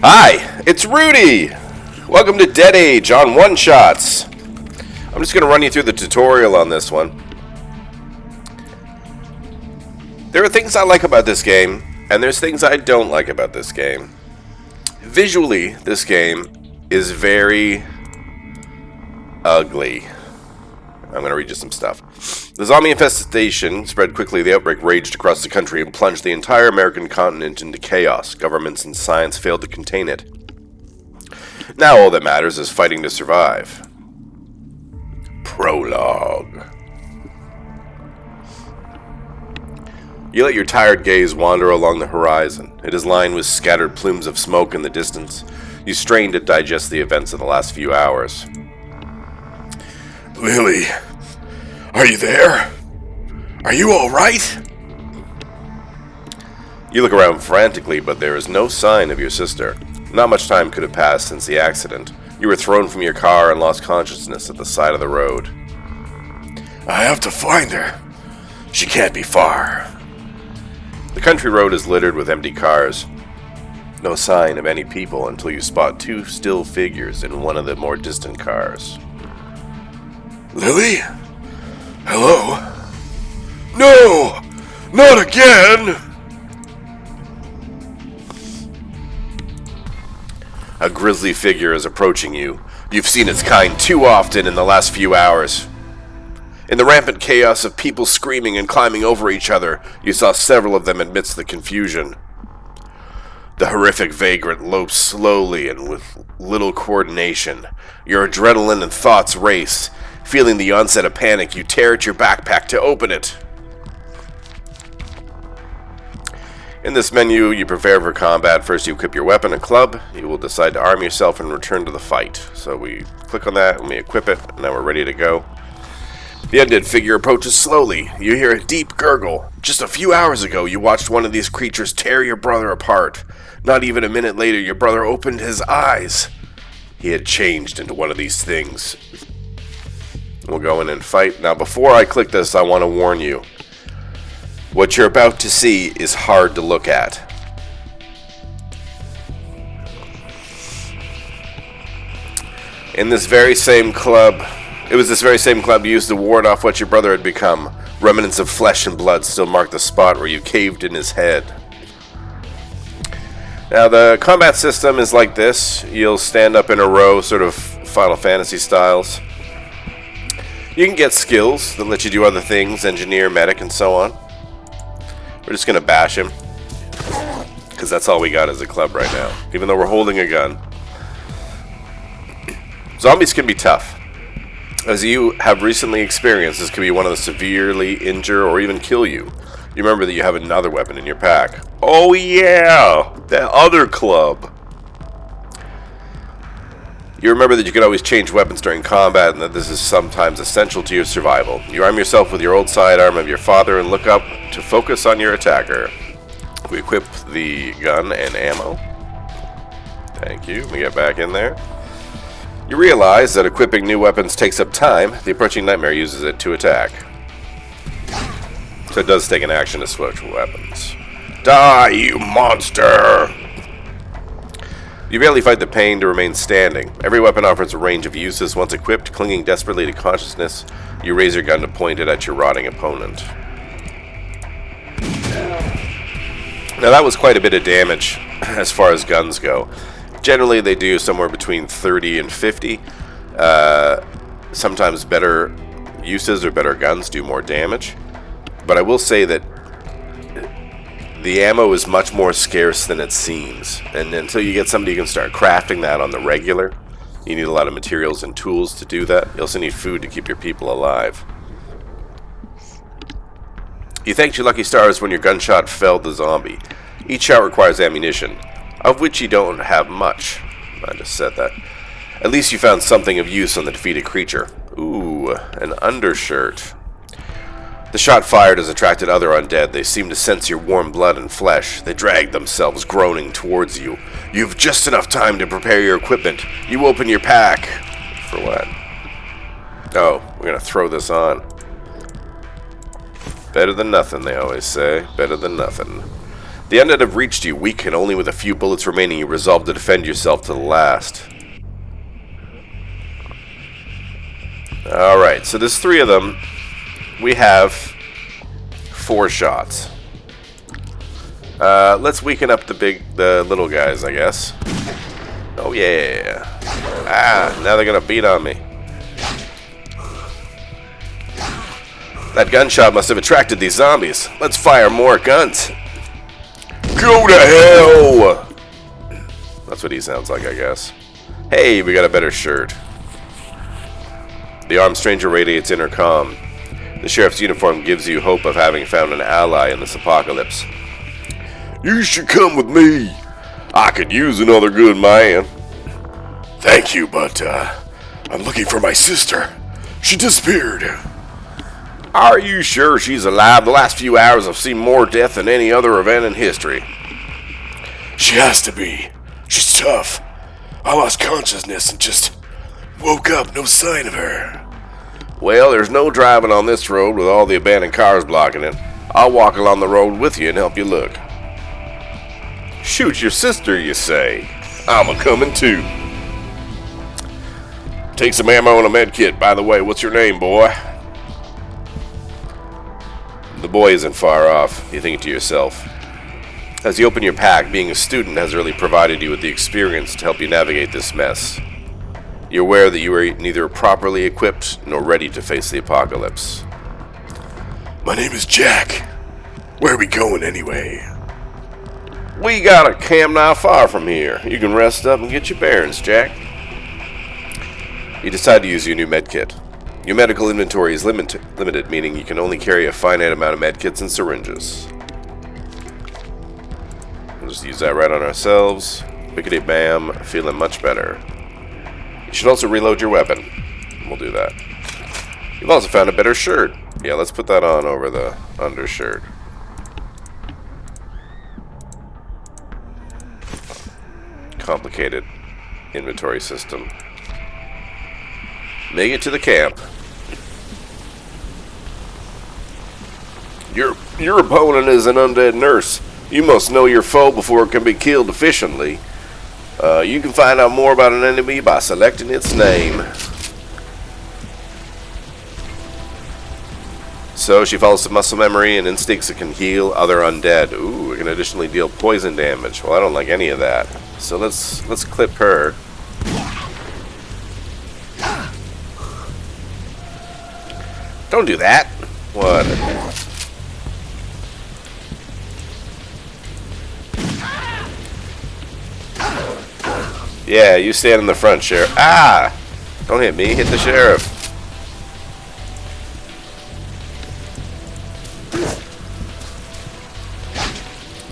Hi, it's Rudy! Welcome to Dead Age on One Shots. I'm just going to run you through the tutorial on this one. There are things I like about this game, and there's things I don't like about this game. Visually, this game is very ugly. I'm going to read you some stuff. The zombie infestation spread quickly. The outbreak raged across the country and plunged the entire American continent into chaos. Governments and science failed to contain it. Now all that matters is fighting to survive. Prologue. You let your tired gaze wander along the horizon. It is lined with scattered plumes of smoke in the distance. You strain to digest the events of the last few hours. Lily, are you there? Are you all right? You look around frantically, but there is no sign of your sister. Not much time could have passed since the accident. You were thrown from your car and lost consciousness at the side of the road. I have to find her. She can't be far. The country road is littered with empty cars. No sign of any people until you spot two still figures in one of the more distant cars. Lily? Hello? No! Not again! A grisly figure is approaching you. You've seen its kind too often in the last few hours. In the rampant chaos of people screaming and climbing over each other, you saw several of them amidst the confusion. The horrific vagrant lopes slowly and with little coordination. Your adrenaline and thoughts race. Feeling the onset of panic, you tear at your backpack to open it. In this menu, you prepare for combat. First, you equip your weapon and club. You will decide to arm yourself and return to the fight. So we click on that and we equip it, and now we're ready to go. The undead figure approaches slowly. You hear a deep gurgle. Just a few hours ago, you watched one of these creatures tear your brother apart. Not even a minute later, your brother opened his eyes. He had changed into one of these things. We'll go in and fight. Now, before I click this, I want to warn you. What you're about to see is hard to look at. In this very same club, it was this very same club you used to ward off what your brother had become. Remnants of flesh and blood still mark the spot where you caved in his head. Now, the combat system is like this. You'll stand up in a row, sort of Final Fantasy styles. You can get skills that let you do other things, engineer, medic, and so on. We're just going to bash him, because that's all we got as a club right now, even though we're holding a gun. Zombies can be tough. As you have recently experienced, this could be one of the severely injure or even kill you. You remember that you have another weapon in your pack. Oh yeah, that other club. You remember that you can always change weapons during combat and that this is sometimes essential to your survival. You arm yourself with your old sidearm of your father and look up to focus on your attacker. We equip the gun and ammo. Thank you. We get back in there. You realize that equipping new weapons takes up time. The approaching nightmare uses it to attack. So it does take an action to switch weapons. Die, you monster! You barely fight the pain to remain standing. Every weapon offers a range of uses. Once equipped, clinging desperately to consciousness, you raise your gun to point it at your rotting opponent. Now that was quite a bit of damage as far as guns go. Generally they do somewhere between 30 and 50. Sometimes better uses or better guns do more damage. But I will say that the ammo is much more scarce than it seems, and until you get somebody who can start crafting that on the regular, you need a lot of materials and tools to do that. You also need food to keep your people alive. You thanked your lucky stars when your gunshot felled the zombie. Each shot requires ammunition, of which you don't have much. I just said that. At least you found something of use on the defeated creature. Ooh, an undershirt. The shot fired has attracted other undead. They seem to sense your warm blood and flesh. They drag themselves, groaning towards you. You've just enough time to prepare your equipment. You open your pack. For what? Oh, we're going to throw this on. Better than nothing, they always say. Better than nothing. The undead have reached you, weak and only with a few bullets remaining. You resolve to defend yourself to the last. Alright, so there's 3 of them. We have 4 shots. Let's weaken up the little guys, I guess. Oh yeah. Ah, now they're gonna beat on me. That gunshot must have attracted these zombies. Let's fire more guns. Go to hell! That's what he sounds like, I guess. Hey, we got a better shirt. The armed stranger radiates intercom. The sheriff's uniform gives you hope of having found an ally in this apocalypse. You should come with me. I could use another good man. Thank you, but I'm looking for my sister. She disappeared. Are you sure she's alive? The last few hours have seen more death than any other event in history. She has to be. She's tough. I lost consciousness and just woke up, no sign of her. Well, there's no driving on this road with all the abandoned cars blocking it. I'll walk along the road with you and help you look. Shoot your sister, you say? I'm a-coming too. Take some ammo and a med kit. By the way, what's your name, boy? The boy isn't far off, you think to yourself. As you open your pack, being a student has really provided you with the experience to help you navigate this mess. You're aware that you are neither properly equipped nor ready to face the apocalypse. My name is Jack. Where are we going anyway? We got a camp not far from here. You can rest up and get your bearings, Jack. You decide to use your new medkit. Your medical inventory is limited, meaning you can only carry a finite amount of medkits and syringes. We'll just use that right on ourselves. Bickety bam, feeling much better. You should also reload your weapon. We'll do that. You've also found a better shirt. Yeah, let's put that on over the undershirt. Complicated inventory system. Make it to the camp. Your opponent is an undead nurse. You must know your foe before it can be killed efficiently. You can find out more about an enemy by selecting its name. So she follows some muscle memory and instincts that can heal other undead. Ooh, it can additionally deal poison damage. Well, I don't like any of that. So let's clip her. Don't do that. What? Yeah, you stand in the front, Sheriff. Ah! Don't hit me, hit the Sheriff.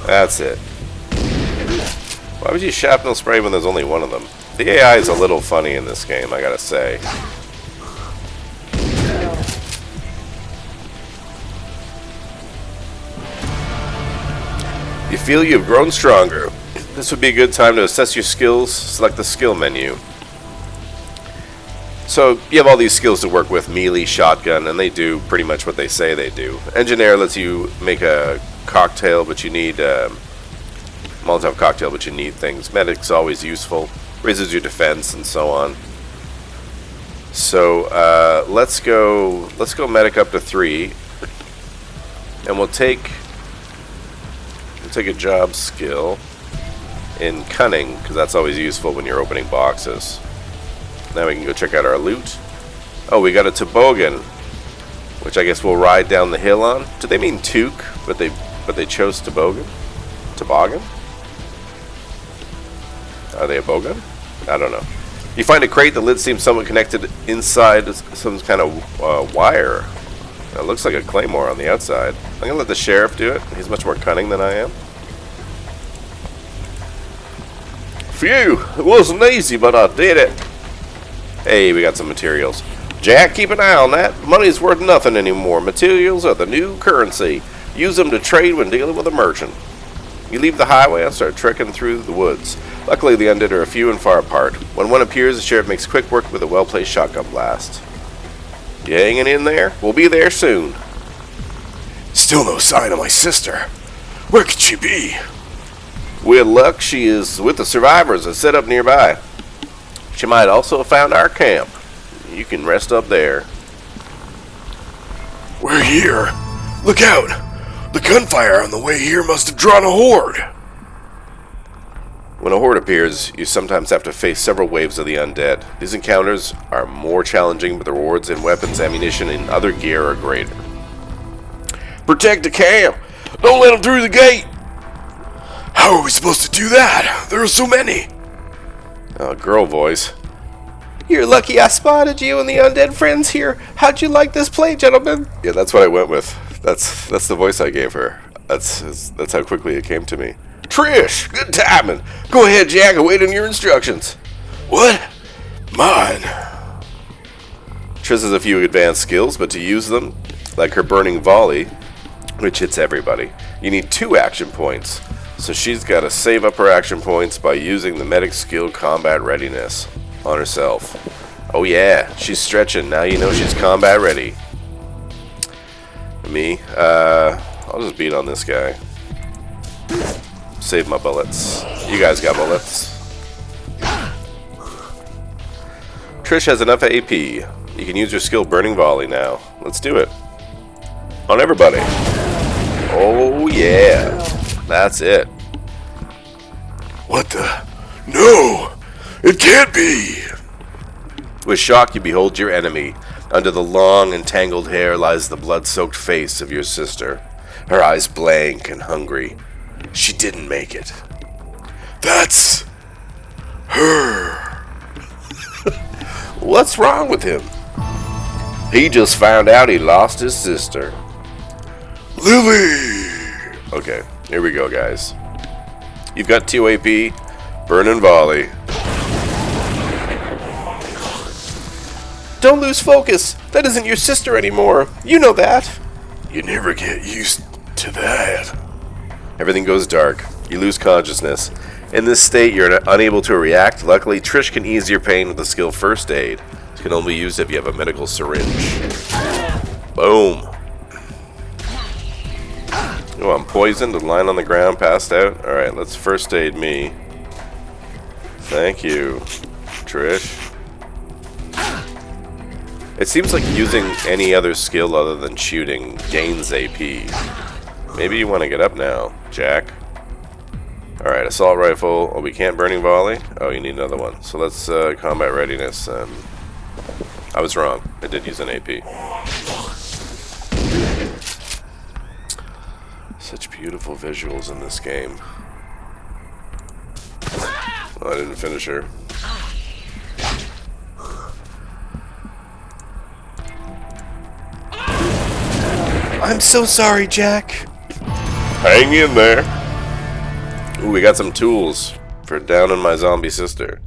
That's it. Why would you shrapnel spray when there's only one of them? The AI is a little funny in this game, I gotta say. You feel you've grown stronger. This would be a good time to assess your skills. Select the skill menu. So you have all these skills to work with: melee, shotgun, and they do pretty much what they say they do. Engineer lets you make a cocktail, but you need Molotov cocktail, but you need things. Medic's always useful. Raises your defense and so on. So let's go medic up to 3, and we'll take a job skill in cunning, because that's always useful when you're opening boxes. Now we can go check out our loot. Oh, we got a toboggan, which I guess we'll ride down the hill on. Do they mean toque? But they chose toboggan? Toboggan? Are they a bogan? I don't know. You find a crate. The lid seems somewhat connected inside some kind of wire. It looks like a claymore on the outside. I'm gonna let the sheriff do it. He's much more cunning than I am. Phew! It wasn't easy, but I did it. Hey, we got some materials. Jack, keep an eye on that. Money's worth nothing anymore. Materials are the new currency. Use them to trade when dealing with a merchant. You leave the highway and start trekking through the woods. Luckily, the undead are few and far apart. When one appears, the sheriff makes quick work with a well-placed shotgun blast. You hanging in there? We'll be there soon. Still no sign of my sister. Where could she be? With luck, she is with the survivors that set up nearby. She might also have found our camp. You can rest up there. We're here. Look out! The gunfire on the way here must have drawn a horde. When a horde appears, you sometimes have to face several waves of the undead. These encounters are more challenging, but the rewards in weapons, ammunition, and other gear are greater. Protect the camp! Don't let them through the gate! How are we supposed to do that? There are so many! Girl voice. You're lucky I spotted you and the undead friends here. How'd you like this play, gentlemen? Yeah, that's what I went with. That's the voice I gave her. That's how quickly it came to me. Trish, good timing. Go ahead, Jack. I wait on your instructions. What? Mine. Trish has a few advanced skills, but to use them, like her burning volley, which hits everybody, you need 2 action points. So she's got to save up her action points by using the medic skill combat readiness on herself. Oh yeah, she's stretching. Now you know she's combat ready. Me, I'll just beat on this guy. Save my bullets. You guys got bullets. Trish has enough AP. You can use your skill Burning Volley now. Let's do it. On everybody. Oh yeah. That's it. What the? No! It can't be! With shock you behold your enemy. Under the long and tangled hair lies the blood-soaked face of your sister. Her eyes blank and hungry. She didn't make it. That's her. What's wrong with him? He just found out he lost his sister. Lily! Okay, here we go, guys. You've got 2 AP. Burn and volley. Don't lose focus. That isn't your sister anymore. You know that. You never get used to that. Everything goes dark. You lose consciousness. In this state, you're unable to react. Luckily, Trish can ease your pain with the skill First Aid. It can only be used if you have a medical syringe. Boom. Oh, I'm poisoned and lying on the ground, passed out. Alright, let's First Aid me. Thank you, Trish. It seems like using any other skill other than shooting gains AP. Maybe you want to get up now, Jack. Alright, assault rifle. Oh, we can't burning volley? Oh, you need another one. So let's combat readiness. I was wrong. I did use an AP. Such beautiful visuals in this game. Oh, I didn't finish her. I'm so sorry, Jack. Hang in there. Ooh, we got some tools for downing my zombie sister.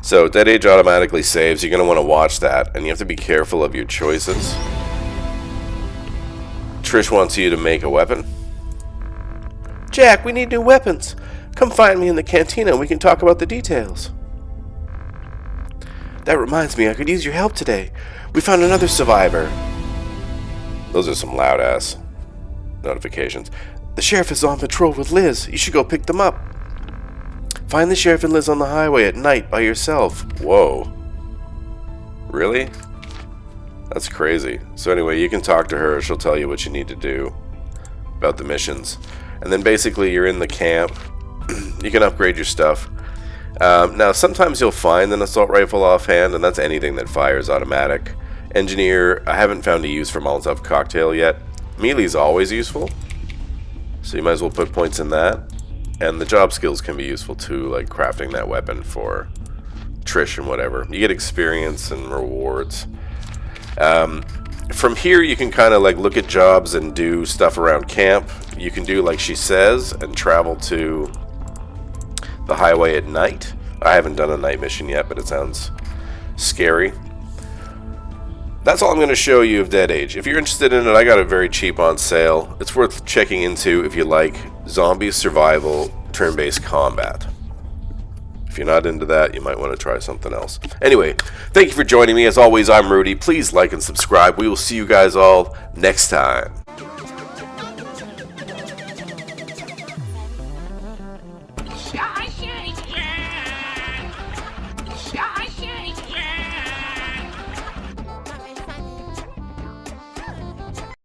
So, Dead Age automatically saves. You're going to want to watch that, and you have to be careful of your choices. Trish wants you to make a weapon. Jack, we need new weapons. Come find me in the cantina and we can talk about the details. That reminds me, I could use your help today. We found another survivor. Those are some loud-ass notifications. The sheriff is on patrol with Liz. You should go pick them up. Find the sheriff and Liz on the highway at night by yourself. Whoa. Really? That's crazy. So anyway, you can talk to her. She'll tell you what you need to do about the missions. And then basically you're in the camp. You can upgrade your stuff. Now, sometimes you'll find an assault rifle offhand, and that's anything that fires automatic. Engineer, I haven't found a use for Molotov cocktail yet. Melee's always useful, so you might as well put points in that. And the job skills can be useful too, like crafting that weapon for Trish and whatever. You get experience and rewards. From here, you can kind of like look at jobs and do stuff around camp. You can do like she says and travel to the highway at night. I haven't done a night mission yet, but it sounds scary. That's all I'm going to show you of Dead Age. If you're interested in it, I got it very cheap on sale. It's worth checking into if you like zombie survival turn-based combat. If you're not into that, you might want to try something else. Anyway, thank you for joining me. As always, I'm Rudy. Please like and subscribe. We will see you guys all next time. Gosh, you